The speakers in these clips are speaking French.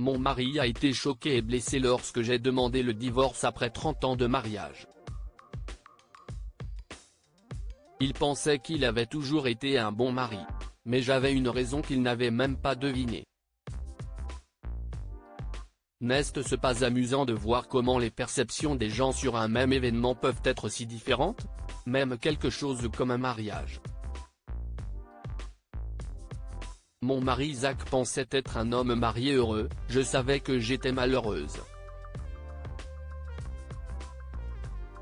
Mon mari a été choqué et blessé lorsque j'ai demandé le divorce après 30 ans de mariage. Il pensait qu'il avait toujours été un bon mari. Mais j'avais une raison qu'il n'avait même pas devinée. N'est-ce pas amusant de voir comment les perceptions des gens sur un même événement peuvent être si différentes? Même quelque chose comme un mariage. Mon mari Zach pensait être un homme marié heureux, je savais que j'étais malheureuse.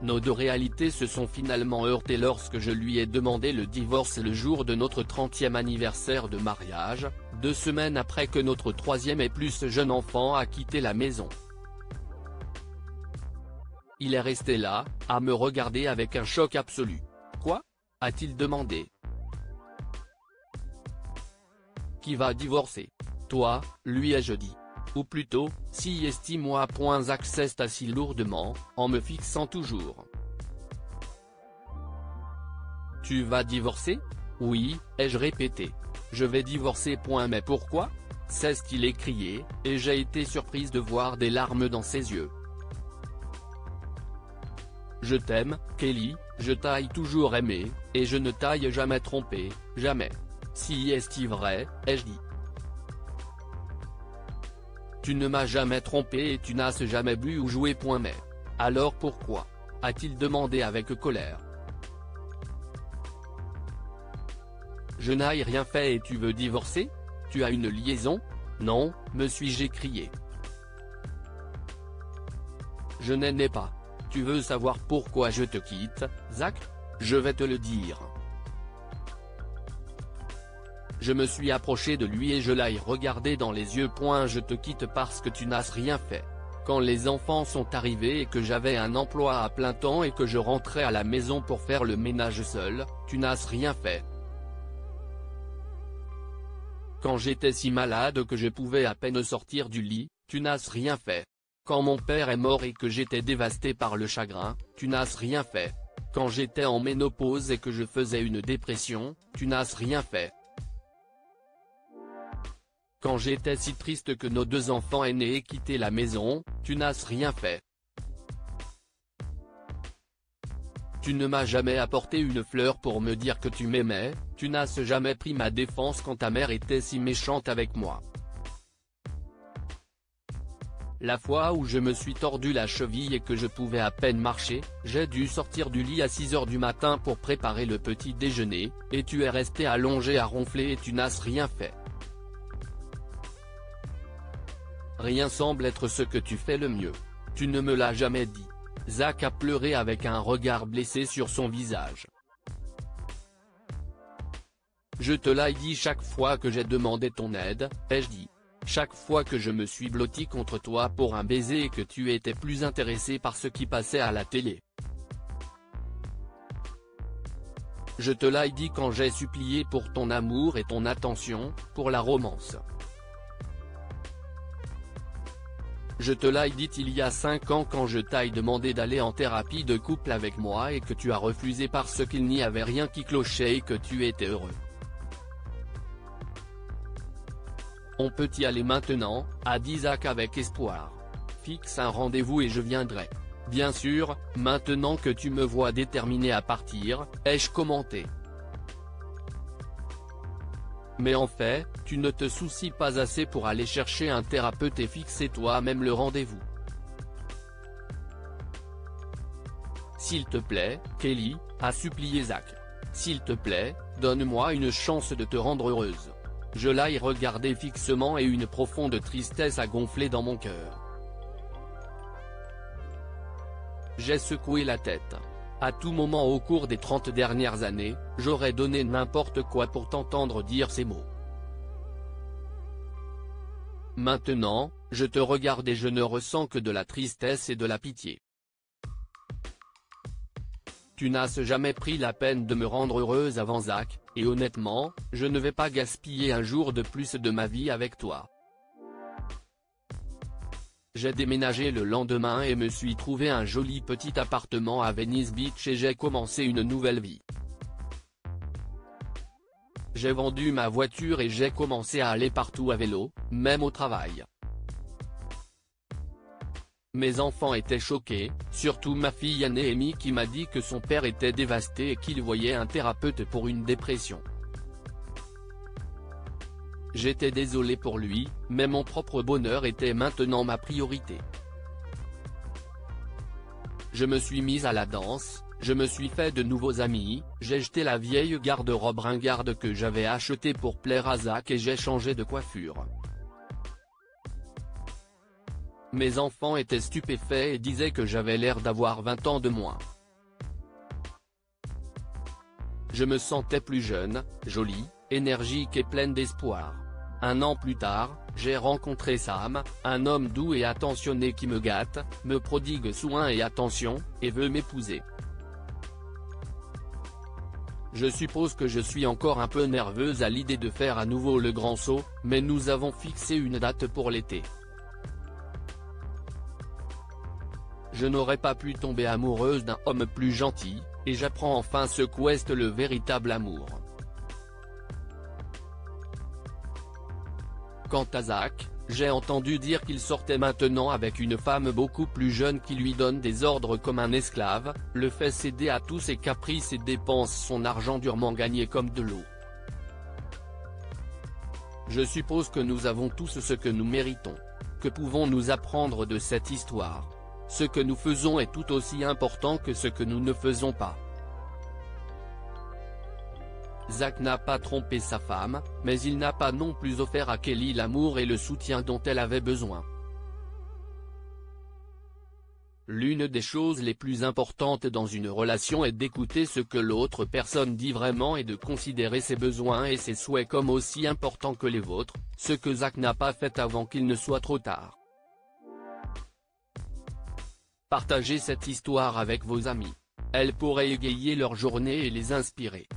Nos deux réalités se sont finalement heurtées lorsque je lui ai demandé le divorce le jour de notre 30e anniversaire de mariage, 2 semaines après que notre 3e et plus jeune enfant a quitté la maison. Il est resté là, à me regarder avec un choc absolu. « Quoi ?» a-t-il demandé. « Qui va divorcer? Toi, lui ai-je dit. Ou plutôt, si estime-moi. » Zach s'est assis lourdement, en me fixant toujours. « Tu vas divorcer? » Oui, ai-je répété. « Je vais divorcer. Mais pourquoi ?» s'est-il écrié, et j'ai été surprise de voir des larmes dans ses yeux. « Je t'aime, Kelly, je t'ai toujours aimé, et je ne t'ai jamais trompé, jamais. Si est-il vrai, ai-je dit. Tu ne m'as jamais trompé et tu n'as jamais bu ou joué. Mais alors pourquoi? A-t-il demandé avec colère. Je n'ai rien fait et tu veux divorcer? Tu as une liaison? Non, me suis-je écrié. Je n'en ai pas. Tu veux savoir pourquoi je te quitte, Zach? Je vais te le dire. Je me suis approché de lui et je l'ai regardé dans les yeux. Je te quitte parce que tu n'as rien fait. Quand les enfants sont arrivés et que j'avais un emploi à plein temps et que je rentrais à la maison pour faire le ménage seul, tu n'as rien fait. Quand j'étais si malade que je pouvais à peine sortir du lit, tu n'as rien fait. Quand mon père est mort et que j'étais dévasté par le chagrin, tu n'as rien fait. Quand j'étais en ménopause et que je faisais une dépression, tu n'as rien fait. Quand j'étais si triste que nos 2 enfants aînés aient quitté la maison, tu n'as rien fait. Tu ne m'as jamais apporté une fleur pour me dire que tu m'aimais, tu n'as jamais pris ma défense quand ta mère était si méchante avec moi. La fois où je me suis tordu la cheville et que je pouvais à peine marcher, j'ai dû sortir du lit à 6 h du matin pour préparer le petit déjeuner, et tu es resté allongé à ronfler et tu n'as rien fait. Rien semble être ce que tu fais le mieux. Tu ne me l'as jamais dit. Zach a pleuré avec un regard blessé sur son visage. Je te l'ai dit chaque fois que j'ai demandé ton aide, ai-je dit. Chaque fois que je me suis blotti contre toi pour un baiser et que tu étais plus intéressé par ce qui passait à la télé. Je te l'ai dit quand j'ai supplié pour ton amour et ton attention, pour la romance. Je te l'ai dit il y a 5 ans quand je t'ai demandé d'aller en thérapie de couple avec moi et que tu as refusé parce qu'il n'y avait rien qui clochait et que tu étais heureux. On peut y aller maintenant, a dit Zach avec espoir. Fixe un rendez-vous et je viendrai. Bien sûr, maintenant que tu me vois déterminé à partir, ai-je commenté. Mais en fait, tu ne te soucies pas assez pour aller chercher un thérapeute et fixer toi-même le rendez-vous. S'il te plaît, Kelly, a supplié Zach. S'il te plaît, donne-moi une chance de te rendre heureuse. Je l'ai regardé fixement et une profonde tristesse a gonflé dans mon cœur. J'ai secoué la tête. À tout moment au cours des 30 dernières années, j'aurais donné n'importe quoi pour t'entendre dire ces mots. Maintenant, je te regarde et je ne ressens que de la tristesse et de la pitié. Tu n'as jamais pris la peine de me rendre heureuse avant Zach, et honnêtement, je ne vais pas gaspiller un jour de plus de ma vie avec toi. J'ai déménagé le lendemain et me suis trouvé un joli petit appartement à Venice Beach et j'ai commencé une nouvelle vie. J'ai vendu ma voiture et j'ai commencé à aller partout à vélo, même au travail. Mes enfants étaient choqués, surtout ma fille aînée Amy qui m'a dit que son père était dévasté et qu'il voyait un thérapeute pour une dépression. J'étais désolé pour lui, mais mon propre bonheur était maintenant ma priorité. Je me suis mise à la danse, je me suis fait de nouveaux amis, j'ai jeté la vieille garde-robe ringarde que j'avais achetée pour plaire à Zach et j'ai changé de coiffure. Mes enfants étaient stupéfaits et disaient que j'avais l'air d'avoir 20 ans de moins. Je me sentais plus jeune, jolie, énergique et pleine d'espoir. Un an plus tard, j'ai rencontré Sam, un homme doux et attentionné qui me gâte, me prodigue soins et attention, et veut m'épouser. Je suppose que je suis encore un peu nerveuse à l'idée de faire à nouveau le grand saut, mais nous avons fixé une date pour l'été. Je n'aurais pas pu tomber amoureuse d'un homme plus gentil, et j'apprends enfin ce qu'est le véritable amour. Quant à Zach, j'ai entendu dire qu'il sortait maintenant avec une femme beaucoup plus jeune qui lui donne des ordres comme un esclave, le fait céder à tous ses caprices et dépense son argent durement gagné comme de l'eau. Je suppose que nous avons tous ce que nous méritons. Que pouvons-nous apprendre de cette histoire? Ce que nous faisons est tout aussi important que ce que nous ne faisons pas. Zach n'a pas trompé sa femme, mais il n'a pas non plus offert à Kelly l'amour et le soutien dont elle avait besoin. L'une des choses les plus importantes dans une relation est d'écouter ce que l'autre personne dit vraiment et de considérer ses besoins et ses souhaits comme aussi importants que les vôtres, ce que Zach n'a pas fait avant qu'il ne soit trop tard. Partagez cette histoire avec vos amis. Elle pourrait égayer leur journée et les inspirer.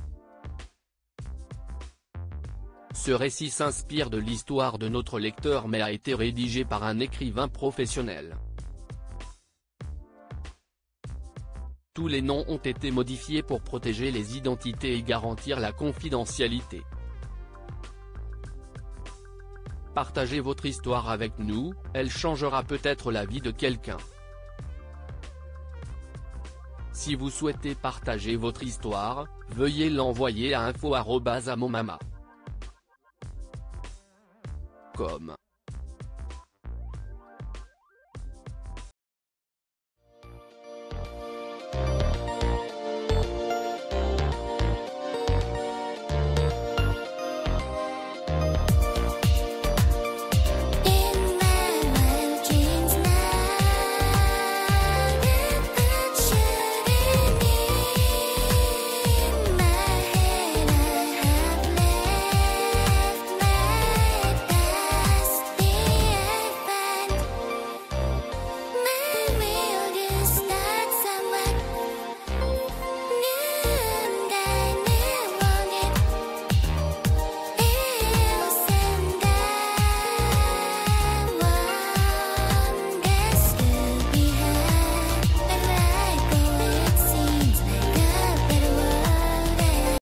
Ce récit s'inspire de l'histoire de notre lecteur mais a été rédigé par un écrivain professionnel. Tous les noms ont été modifiés pour protéger les identités et garantir la confidentialité. Partagez votre histoire avec nous, elle changera peut-être la vie de quelqu'un. Si vous souhaitez partager votre histoire, veuillez l'envoyer à info@amomama.com.